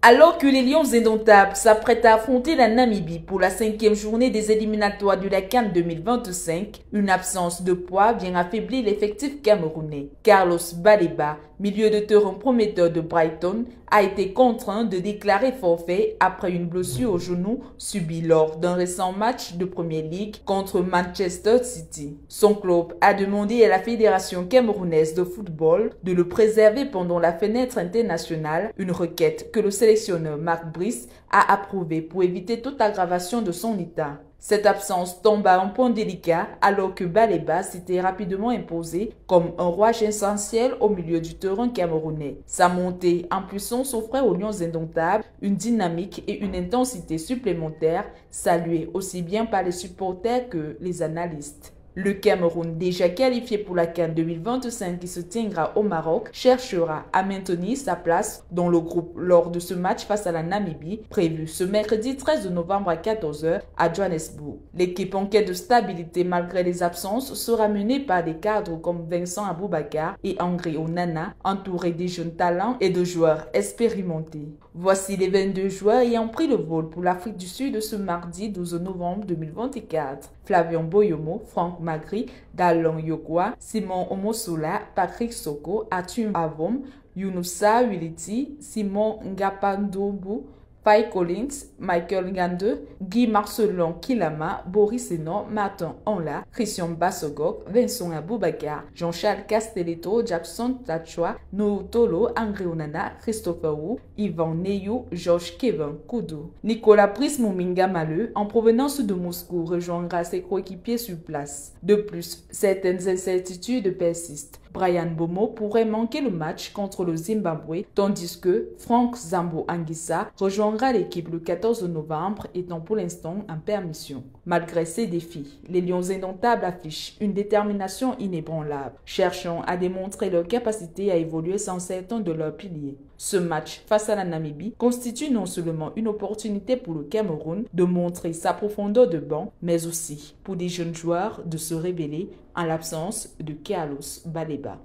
Alors que les Lions indomptables s'apprêtent à affronter la Namibie pour la 5e journée des éliminatoires de la CAN 2025, une absence de poids vient affaiblir l'effectif camerounais. Carlos Baleba, milieu de terrain prometteur de Brighton, a été contraint de déclarer forfait après une blessure au genou subie lors d'un récent match de Premier League contre Manchester City. Son club a demandé à la Fédération camerounaise de football de le préserver pendant la fenêtre internationale, une requête que le sélectionneur Marc Brice a approuvée pour éviter toute aggravation de son état. Cette absence tombe à un point délicat alors que Baleba s'était rapidement imposé comme un rouage essentiel au milieu du terrain camerounais. Sa montée en puissance offrait aux Lions indomptables une dynamique et une intensité supplémentaires, saluées aussi bien par les supporters que les analystes. Le Cameroun, déjà qualifié pour la CAN 2025 qui se tiendra au Maroc, cherchera à maintenir sa place dans le groupe lors de ce match face à la Namibie, prévu ce mercredi 13 novembre à 14 h à Johannesburg. L'équipe en quête de stabilité malgré les absences sera menée par des cadres comme Vincent Aboubakar et André Onana, entourés des jeunes talents et de joueurs expérimentés. Voici les 22 joueurs ayant pris le vol pour l'Afrique du Sud ce mardi 12 novembre 2024. Flavian Boyomo, Franck Magri, Dalon Yokwa, Simon Omosola, Patrick Soko, Atum Avom, Younoussa Wiliti, Simon Ngapandobu, Faye Collins, Michael Ngande, Guy Marcelon Kilama, Boris Enon, Martin Onla, Christian Bassogok, Vincent Aboubakar, Jean-Charles Castelletto, Jackson Tachwa, Nou Tolo, André Onana, Christopher Wu, Yvan Neyou, Georges Kevin Koudou. Nicolas Prismouminga Maleu, en provenance de Moscou, rejoindra ses coéquipiers sur place. De plus, certaines incertitudes persistent. Brian Bomo pourrait manquer le match contre le Zimbabwe, tandis que Franck Zambo Anguissa rejoindra l'équipe le 14 novembre, étant pour l'instant en permission. Malgré ces défis, les Lions indomptables affichent une détermination inébranlable, cherchant à démontrer leur capacité à évoluer sans certains de leurs piliers. Ce match face à la Namibie constitue non seulement une opportunité pour le Cameroun de montrer sa profondeur de banc, mais aussi pour des jeunes joueurs de se révéler en l'absence de Carlos Baleba.